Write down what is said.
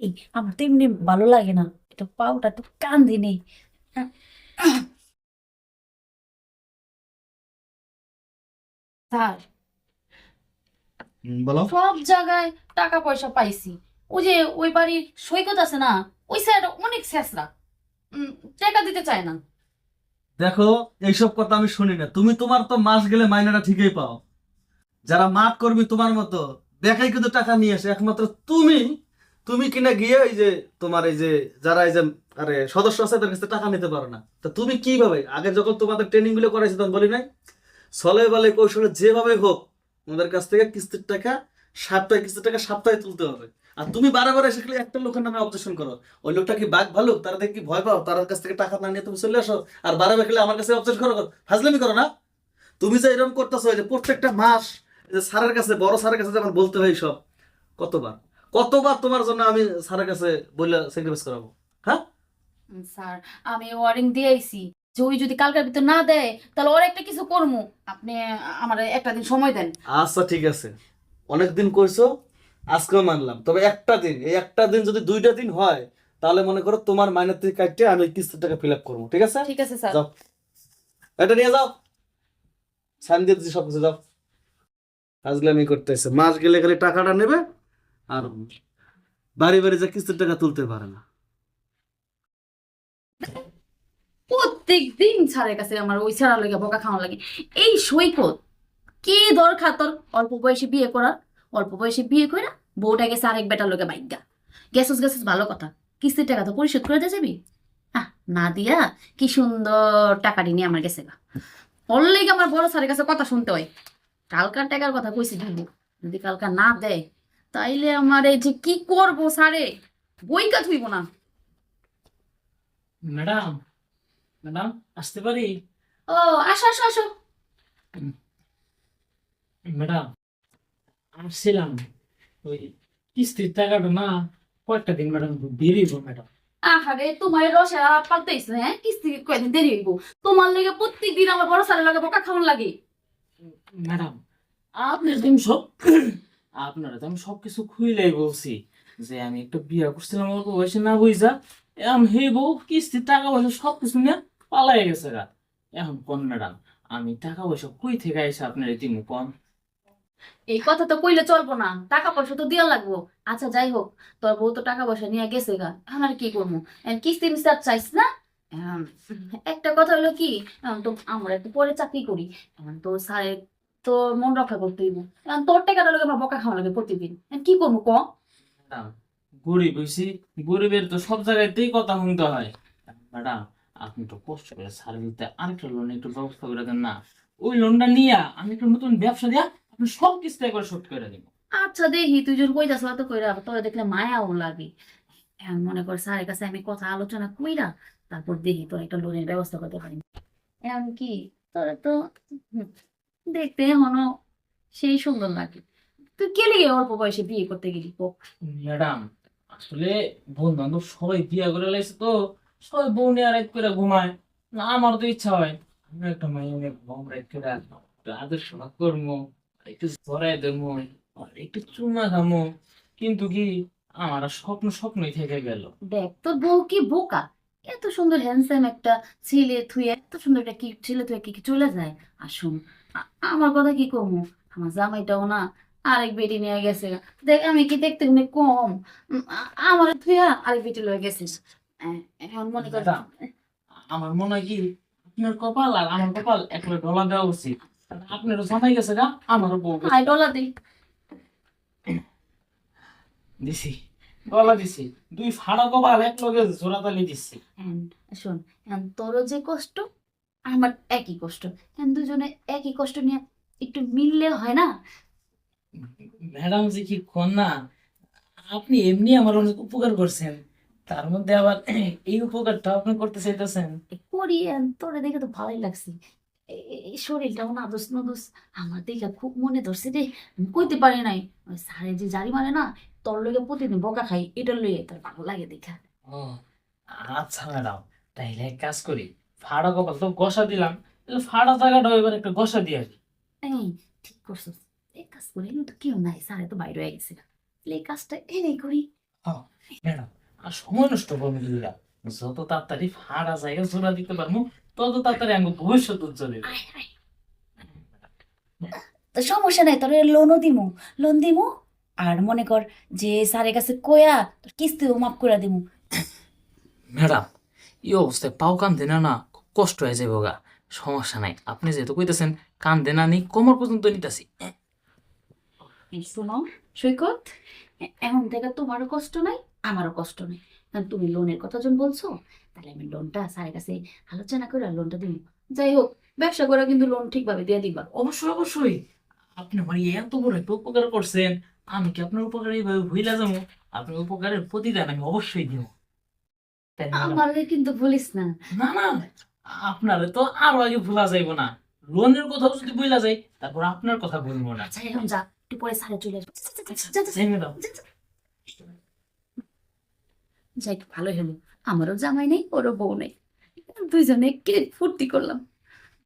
এই আমার তো এমনি ভালো লাগে না, এটা পাউটা তো কান দিনে। স্যার, বলো। সব জায়গায় টাকা পয়সা পাইছি। ওই যে ওই বাড়ির সৈকত আছে না, ওই স্যার অনেক ছেঁচড়া। উম, টাকা দিতে চায় না। দেখো, এইসব কথা আমি শুনি না। তুমি তোমার তো মাস গেলে মাইনেটা ঠিকই পাও। যারা মাঠ করবি তোমার মতো দেখাই কিন্তু টাকা নিয়ে আসে একমাত্র তুমি। তুমি কিনা গিয়ে এই যে তোমার এই যে যারা এই যে আরে সদস্য আছে তাদের কাছে টাকা নিতে পারো না। তা তুমি কিভাবে আগে যখন তোমাদের ট্রেনিং গুলো করাইছি তখন বলি নাই ছলে বলে কৌশলে যেভাবে হোক তোমাদের কাছ থেকে কিস্তির টাকা সপ্তাহে কিস্তির টাকা সপ্তাহে তুলতে হবে। আর তুমি বারে বারে এসে খালি একটা লোকের নামে অবজেকশন করো। ওই লোকটা কি বাঘ ভালুক? তারা দেখি কি ভয় পাও? তার কাছ থেকে টাকা না নিয়ে তুমি চলে আসো আর বারে বারে খালি আমার কাছে অবজেকশন করো, ফাজলামি করো না? তুমি যে এরকম করতেছো যে প্রত্যেকটা মাস এই যে স্যারের কাছে বড় স্যারের কাছে যেমন বলতে হয় সব, কতবার কতবার তোমার জন্য আমি স্যারের কাছে বলে স্যাক্রিফাইস করাবো? হ্যাঁ? স্যার, আমি ওয়ারিং দিয়ে আইছি যে ওই যদি কালকের ভিতর না দেয় তাহলে ওর একটা কিছু করবো। আপনি আমার একটা দিন সময় দেন। আচ্ছা ঠিক আছে, অনেকদিন কইছো, আজকেও মানলাম। তবে একটা দিন, এই একটা দিন যদি দুইটা দিন হয় তাহলে মনে করো তোমার মাইনের থেকে কাটতে আমি ওই কিস্তির টাকা ফিল আপ করবো, ঠিক আছে? ঠিক আছে স্যার। যাও, এটা নিয়ে যাও, সাইন দিয়ে দিচ্ছি সবকিছু, যাও। আজকে আমি করতেছে মাস গেলে খালি টাকাটা নেবে আর বাড়ি বাড়ি যে কিস্তির টাকা তুলতে পারে না। প্রত্যেক দিন স্যারের কাছে আমার ওই ছাড়া লাগে বকা খাওয়া লাগে। এই সৈকত, কি দরকার তোর অল্প বয়সে বিয়ে করার? অল্প বয়সে বিয়ে করে বউটা গেছে আরেক বেটার লোকে বাইগা। গেছস গেছস ভালো কথা, কিস্তির টাকা তো পরিশোধ করে দিয়ে যাবি। আহ, না দিয়া কি সুন্দর টাকাটি নিয়ে আমার গেছে গা। ওর লেগে আমার বড় স্যারের কাছে কথা শুনতে হয়। কালকার টাকার কথা কইছি দিব, যদি কালকা না দেয় তাইলে আমার এই যে কি করবো স্যারে, বইকা থুইব না। ম্যাডাম, ম্যাডাম, আসতে পারি? ও, আসো আসো আসো। ম্যাডাম, আসছিলাম ওই কিস্তির টাকাটা না, কয়েকটা দিন ম্যাডাম দেরি হইব ম্যাডাম। আহারে, তোমার রসে পাল্টাইছে, হ্যাঁ? কিস্তি কয়দিন দেরি হইব? তোমার লেগে প্রত্যেক দিন আমার বড় স্যারের লাগে বকা খাওয়ান লাগে। ম্যাডাম, আপনার তো আমি সব আপনারা তো আমি সবকিছু খুইলাই বলছি যে আমি একটা বিয়ে করছিলাম অল্প বয়সে না বুঝা, এখন হে বউ কিস্তির টাকা পয়সা সবকিছু নিয়ে পালাই গেছে গা। এখন কোন ম্যাডাম, আমি টাকা পয়সা কই থেকে আইসা আপনার দিমু কোন? এই কথা তো কইলে চলবো না, টাকা পয়সা তো দেওয়া লাগবো। আচ্ছা যাই হোক, তোর বউ তো টাকা পয়সা নিয়ে গেছে গা, এখন আর কি করবো? এখন কিস্তি মিস্তি আর চাইস না। এখন একটা কথা হলো কি, এখন তো আমরা একটু পরে চাকরি করি, এখন তো স্যারের তো মন রক্ষা করতে হইব। এখন তোর টাকাটা লোক আমার বকা খাওয়া লাগে প্রতিদিন, এখন কি করবো ক? ম্যাডাম, গরিব হইছি, গরিবের তো সব জায়গাতেই কথা শুনতে হয়। ম্যাডাম, আপনি তো কষ্ট করে সার্ভিসতে আরেকটা লোন একটু ব্যবস্থা করে দেন না। ওই লোনটা নিয়ে আমি একটা নতুন ব্যবসা দিয়া আপনি সব কিস্তি একবার শোধ করে দিব। আচ্ছা দেখি, তুই যখন কইতাছ তো কইরা, তোরা দেখলে মায়াও লাগে। এখন মনে কর স্যারের কাছে আমি কথা আলোচনা কইরা তারপর দেখি তোর একটা লোনের ব্যবস্থা করতে পারি। এখন কি, তোরা তো হুম, দেখতে এখনো সেই সুন্দর লাগে। তুই কে লিগে অল্প বয়সে বিয়ে করতে গেলি কো? ম্যাডাম, আসলে বন্ধু বান্ধব সবাই বিয়া করে লাইছে তো, সবাই বউ নিয়ে রাত করে ঘুমায়। না, আমার তো ইচ্ছা হয় আমি একটা মাইয়া নিয়ে ঘুম রাত করে একটু আদর সোনা করবো, আর একটু জড়াই দেবো, আর একটু চুমা খামো। কিন্তু কি, আমার আর স্বপ্ন স্বপ্নই থেকে গেল। দেখ তোর বউ কি বোকা? এত সুন্দর হ্যান্ডসাম একটা ছেলে থুয়ে, এত সুন্দর একটা কি ছেলে থুয়ে কি কি চলে যায়? আর শোন, আমার কথা কি কমু, আমার জামাইটাও না আরেক বেটি নিয়ে গেছে। দেখ আমি কি দেখতে শুনে কম? আমার থুয়া আরেক বেটি লয়ে গেছিস। এখন মনে কর। ম্যাডাম, আমার মনে হয় কি, আপনার কপাল আর আমার কপাল একবারে ডলা দেওয়া উচিত। কারণ আপনারও জামাই গেছে গা, আমারও বউ আই গেছে গা। ডলা দে। দিছি, গলা দিছি, দুই ফাড়া কপাল এক লগে জোড়াতালি দিছি। And শোন, and তোরও যে কষ্ট আমার একই কষ্ট, and দুজনে একই কষ্ট নিয়ে একটু মিললে হয় না? ম্যাডাম যে কি কোন না, আপনি এমনি আমার অনেক উপকার করছেন, তার মধ্যে আবার এই উপকারটা আপনি করতে চাইতেছেন। করি, and তোরে দেখে তো ভালোই লাগছে। এই শরীরটাও নাদুস নদুস, আমার দেখে খুব মনে ধরছে রে। আমি কইতে পারি নাই, ওই স্যারে যে জারি মারে না, তোর লগে প্রতিদিন বকা খাই, এটা লইয়ে তোর ভালো লাগে দেখা। ও আচ্ছা ম্যাডাম, তাইলে এক কাজ করি, ফাড়া কপাল তো ঘষা দিলাম, তাহলে ফাড়া জায়গাটা এবার একটা ঘষা দিয়ে দিই। এই, ঠিক করছিস। এই কাজ করি, কিন্তু কেউ নাই, স্যারে তো বাইরে হয়ে গেছে। তাহলে এই কাজটা এনেই করি। হ্যাঁ ম্যাডাম, আর সময় নষ্ট করবো দিদিরা, যত তাড়াতাড়ি ভাড়া জায়গা জোড়া দিতে পারবো তত তাড়াতাড়ি আমার ভবিষ্যৎ উজ্জ্বল হবে। আয়, আয়। তো সমস্যা নাই, তোর লোনও দিমু, লোন দিমু। আর মনে কর যে স্যারের কাছে কয়া তোর কিস্তিও মাফ করে দিমু। ম্যাডাম, এই অবস্থায় পাও কান দেনা না খুব কষ্ট হয়ে যাবে গা। সমস্যা নাই, আপনি যেহেতু কইতেছেন কান দেনা নেই, কোমর পর্যন্ত নিতেছি। এই শোনো সৈকত, এখন থেকে তোমারও কষ্ট নাই, আমারও কষ্ট নাই। কারণ তুমি লোনের কথা যখন বলছো, তাহলে আমি লোনটা স্যারের কাছে আলোচনা করে লোনটা দিব। যাই হোক, ব্যবসা করে কিন্তু লোন ঠিকভাবে দিয়ে দিবা। অবশ্যই অবশ্যই, আপনি আমার এত বড় একটা উপকার করছেন, আমি কি আপনার উপকার এইভাবে ভুইলা যাবো? আপনার উপকারের প্রতিদান আমি অবশ্যই দিব। তাই না ম্যাডাম? আমাকে কিন্তু বলিস না। না না, আপনারে তো আরো আগে ভুলা যাইবো না। লোনের কথাও যদি ভুলা যায়, তারপর আপনার কথা বলবো না। আচ্ছা এখন যা, একটু পরে স্যারে চলে আসবো। যা, যা, যা, যাই ম্যাডাম। যা, যা। যাই, ভালো হলো, আমারও জামাই নেই, ওরও বউ নেই, দুইজনে কে ফুর্তি করলাম।